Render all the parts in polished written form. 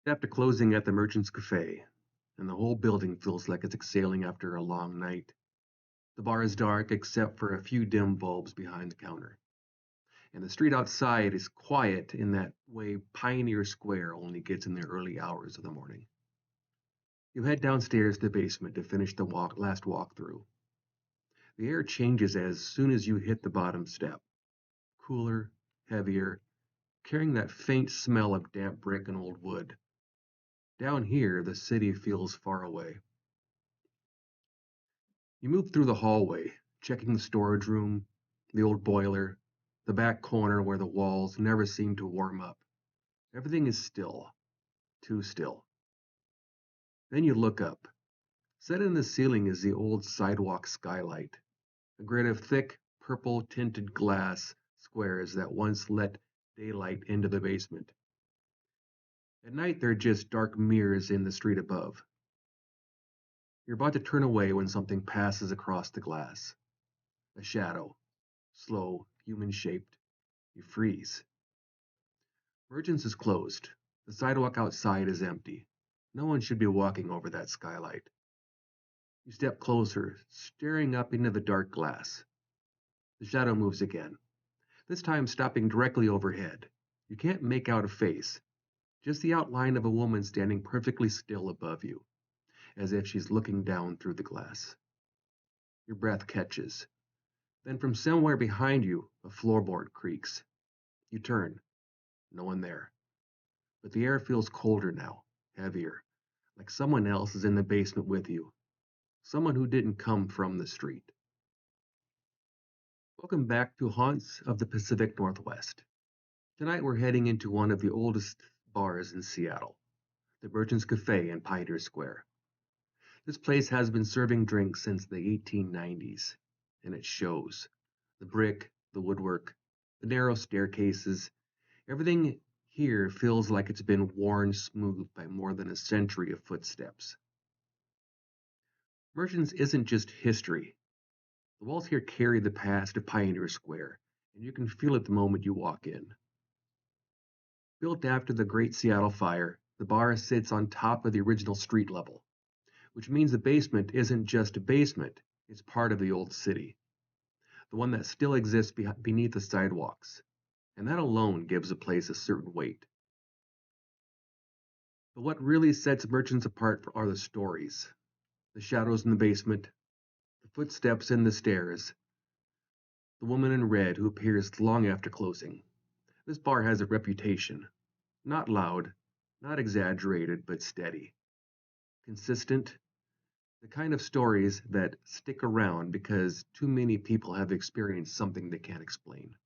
After closing at the Merchant's Cafe, and the whole building feels like it's exhaling after a long night. The bar is dark except for a few dim bulbs behind the counter, and the street outside is quiet in that way Pioneer Square only gets in the early hours of the morning. You head downstairs to the basement to finish the last walkthrough. The air changes as soon as you hit the bottom step, cooler, heavier, carrying that faint smell of damp brick and old wood. Down here, the city feels far away. You move through the hallway, checking the storage room, the old boiler, the back corner where the walls never seem to warm up. Everything is still, too still. Then you look up. Set in the ceiling is the old sidewalk skylight, a grid of thick, purple tinted glass squares that once let daylight into the basement. At night, they're just dark mirrors in the street above. You're about to turn away when something passes across the glass. A shadow, slow, human shaped. You freeze. Merchants is closed. The sidewalk outside is empty. No one should be walking over that skylight. You step closer, staring up into the dark glass. The shadow moves again, this time stopping directly overhead. You can't make out a face, just the outline of a woman standing perfectly still above you, as if she's looking down through the glass. Your breath catches. Then from somewhere behind you, a floorboard creaks. You turn. No one there. But the air feels colder now, heavier, like someone else is in the basement with you. Someone who didn't come from the street. Welcome back to Haunts of the Pacific Northwest. Tonight we're heading into one of the oldest bars in Seattle, the Merchant's Cafe in Pioneer Square. This place has been serving drinks since the 1890s, and it shows. The brick, the woodwork, the narrow staircases, everything here feels like it's been worn smooth by more than a century of footsteps. Merchants isn't just history. The walls here carry the past of Pioneer Square, and you can feel it the moment you walk in. Built after the Great Seattle Fire, the bar sits on top of the original street level, which means the basement isn't just a basement, it's part of the old city, the one that still exists beneath the sidewalks, and that alone gives a place a certain weight. But what really sets merchants apart are the stories, the shadows in the basement, the footsteps in the stairs, the woman in red who appears long after closing. This bar has a reputation, not loud, not exaggerated, but steady, consistent, the kind of stories that stick around because too many people have experienced something they can't explain.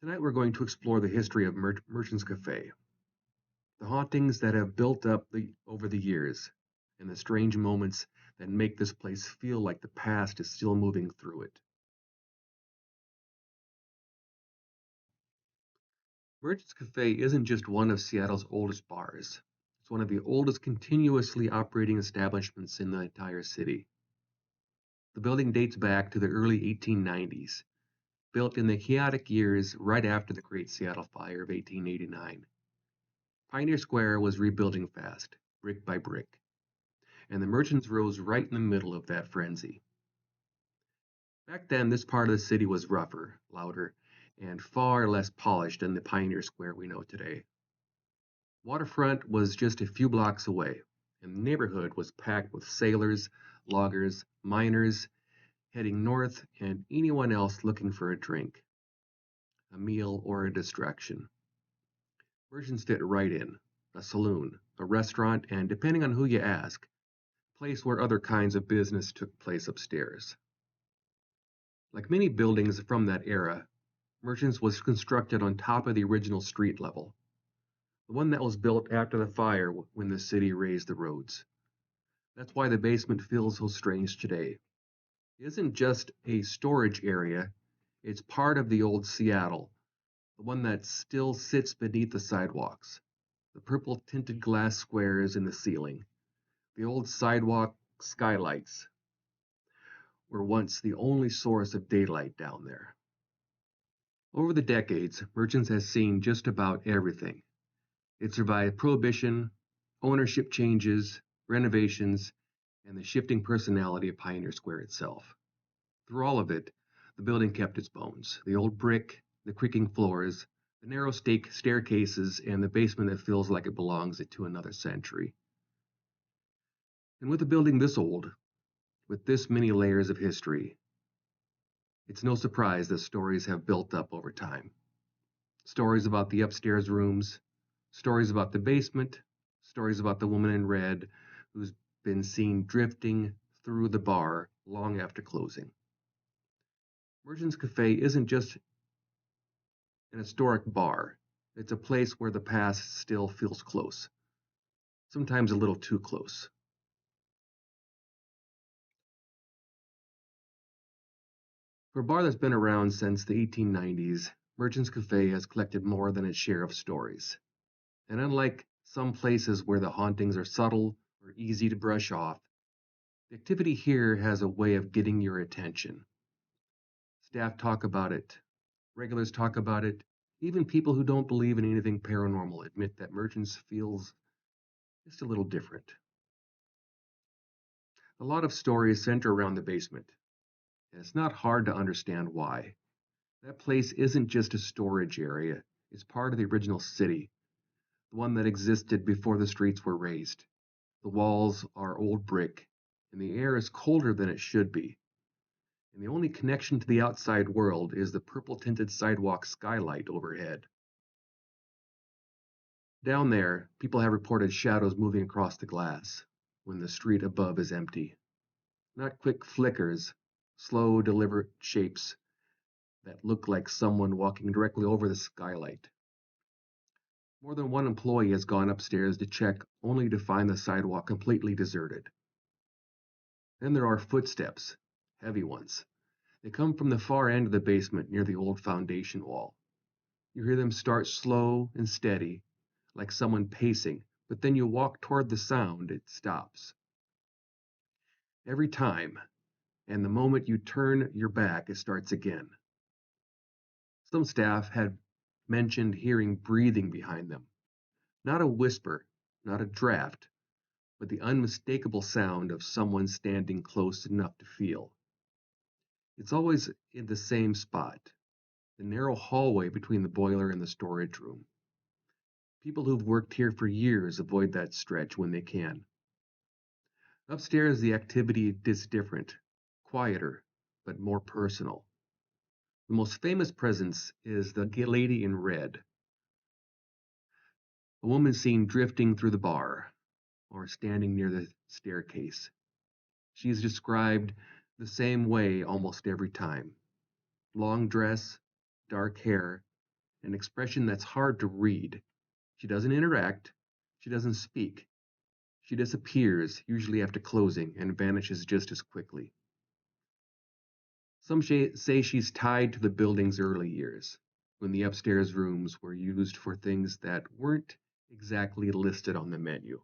Tonight we're going to explore the history of Merchant's Cafe, the hauntings that have built up over the years, and the strange moments that make this place feel like the past is still moving through it. Merchant's Cafe isn't just one of Seattle's oldest bars. It's one of the oldest continuously operating establishments in the entire city. The building dates back to the early 1890s, built in the chaotic years right after the Great Seattle Fire of 1889. Pioneer Square was rebuilding fast, brick by brick, and the merchants rose right in the middle of that frenzy. Back then, this part of the city was rougher, louder, and far less polished than the Pioneer Square we know today. Waterfront was just a few blocks away, and the neighborhood was packed with sailors, loggers, miners, heading north, and anyone else looking for a drink, a meal, or a distraction. Merchants fit right in. A saloon, a restaurant, and depending on who you ask, a place where other kinds of business took place upstairs. Like many buildings from that era, Merchants was constructed on top of the original street level, the one that was built after the fire when the city raised the roads. That's why the basement feels so strange today. It isn't just a storage area, it's part of the old Seattle, the one that still sits beneath the sidewalks, the purple tinted glass squares in the ceiling, the old sidewalk skylights were once the only source of daylight down there. Over the decades, Merchants has seen just about everything. It survived prohibition, ownership changes, renovations, and the shifting personality of Pioneer Square itself. Through all of it, the building kept its bones: the old brick, the creaking floors, the narrow stake staircases, and the basement that feels like it belongs to another century. And with a building this old, with this many layers of history, it's no surprise that stories have built up over time. Stories about the upstairs rooms, stories about the basement, stories about the woman in red who's been seen drifting through the bar long after closing. Merchant's Cafe isn't just an historic bar, it's a place where the past still feels close, sometimes a little too close. For a bar that's been around since the 1890s, Merchant's Cafe has collected more than its share of stories. And unlike some places where the hauntings are subtle or easy to brush off, the activity here has a way of getting your attention. Staff talk about it, regulars talk about it, even people who don't believe in anything paranormal admit that Merchants feels just a little different. A lot of stories center around the basement, and it's not hard to understand why. That place isn't just a storage area, it's part of the original city, the one that existed before the streets were raised. The walls are old brick, and the air is colder than it should be. And the only connection to the outside world is the purple tinted sidewalk skylight overhead. Down there, people have reported shadows moving across the glass when the street above is empty. Not quick flickers, slow, deliberate shapes that look like someone walking directly over the skylight. More than one employee has gone upstairs to check, only to find the sidewalk completely deserted. Then there are footsteps, heavy ones. They come from the far end of the basement near the old foundation wall. You hear them start slow and steady, like someone pacing, but then you walk toward the sound, it stops. Every time, and the moment you turn your back, it starts again. Some staff had mentioned hearing breathing behind them. Not a whisper, not a draft, but the unmistakable sound of someone standing close enough to feel. It's always in the same spot, the narrow hallway between the boiler and the storage room. People who've worked here for years avoid that stretch when they can. Upstairs, the activity is different, quieter, but more personal. The most famous presence is the lady in red, a woman seen drifting through the bar or standing near the staircase. She is described the same way almost every time: long dress, dark hair, an expression that's hard to read. She doesn't interact, she doesn't speak. She disappears, usually after closing, and vanishes just as quickly. Some say she's tied to the building's early years, when the upstairs rooms were used for things that weren't exactly listed on the menu.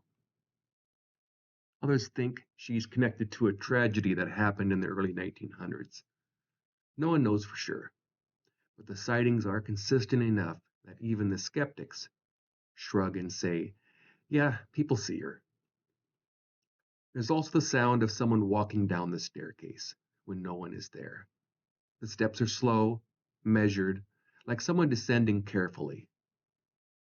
Others think she's connected to a tragedy that happened in the early 1900s. No one knows for sure, but the sightings are consistent enough that even the skeptics shrug and say, yeah, people see her. There's also the sound of someone walking down the staircase when no one is there. The steps are slow, measured, like someone descending carefully.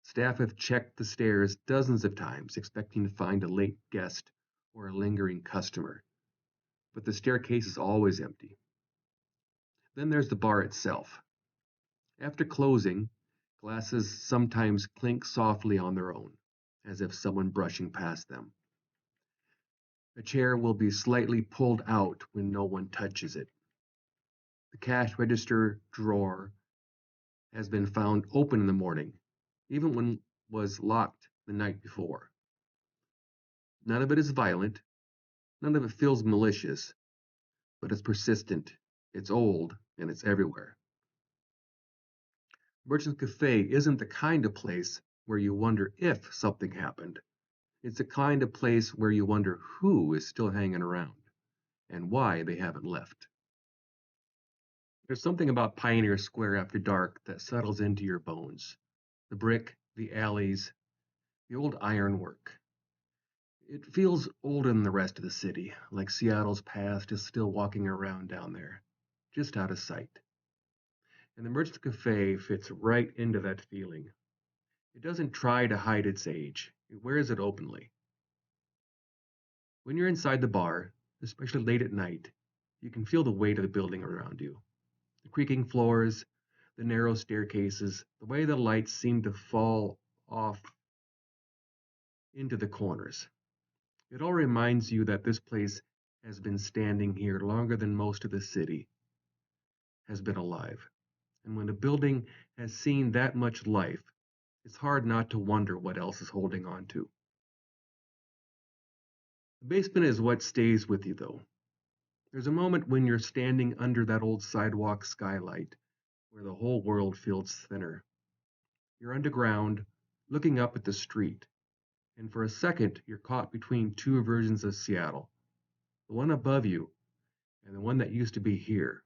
Staff have checked the stairs dozens of times, expecting to find a late guest or a lingering customer, but the staircase is always empty. Then there's the bar itself. After closing, glasses sometimes clink softly on their own, as if someone brushing past them. A chair will be slightly pulled out when no one touches it. The cash register drawer has been found open in the morning, even when it was locked the night before. None of it is violent, none of it feels malicious, but it's persistent, it's old, and it's everywhere. Merchant's Cafe isn't the kind of place where you wonder if something happened. It's the kind of place where you wonder who is still hanging around and why they haven't left. There's something about Pioneer Square after dark that settles into your bones. The brick, the alleys, the old ironwork. It feels older than the rest of the city, like Seattle's past is still walking around down there, just out of sight. And the Merchant's Cafe fits right into that feeling. It doesn't try to hide its age, it wears it openly. When you're inside the bar, especially late at night, you can feel the weight of the building around you. The creaking floors, the narrow staircases, the way the lights seem to fall off into the corners. It all reminds you that this place has been standing here longer than most of the city has been alive. And when a building has seen that much life, it's hard not to wonder what else is holding on to. The basement is what stays with you, though. There's a moment when you're standing under that old sidewalk skylight where the whole world feels thinner. You're underground, looking up at the street, and for a second you're caught between two versions of Seattle, the one above you and the one that used to be here.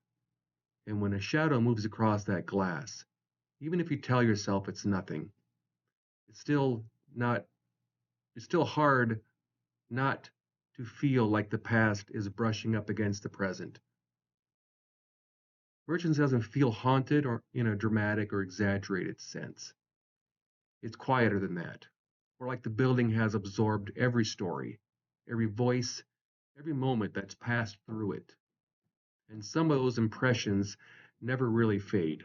And when a shadow moves across that glass, even if you tell yourself it's nothing, it's still not it's still hard not to feel like the past is brushing up against the present. Merchants doesn't feel haunted or in a dramatic or exaggerated sense. It's quieter than that. Or like the building has absorbed every story, every voice, every moment that's passed through it. And some of those impressions never really fade.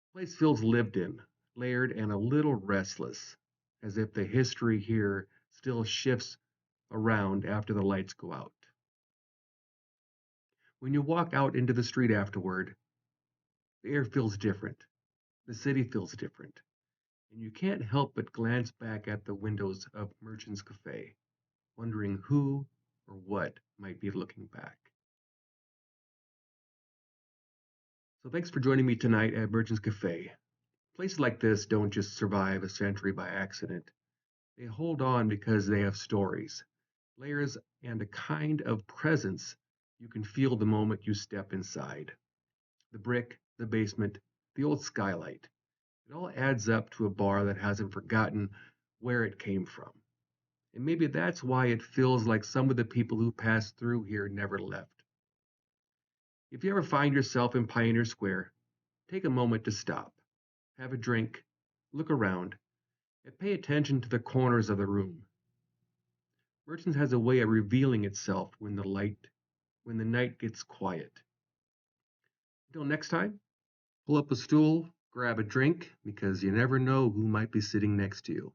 The place feels lived in, layered, and a little restless, as if the history here still shifts around after the lights go out. When you walk out into the street afterward, the air feels different, the city feels different, and you can't help but glance back at the windows of Merchant's Cafe, wondering who or what might be looking back. So thanks for joining me tonight at Merchant's Cafe. Places like this don't just survive a century by accident. They hold on because they have stories, layers, and a kind of presence you can feel the moment you step inside. The brick, the basement, the old skylight. It all adds up to a bar that hasn't forgotten where it came from. And maybe that's why it feels like some of the people who passed through here never left. If you ever find yourself in Pioneer Square, take a moment to stop, have a drink, look around, and pay attention to the corners of the room. Merchants has a way of revealing itself when the night gets quiet. Until next time, pull up a stool, grab a drink, because you never know who might be sitting next to you.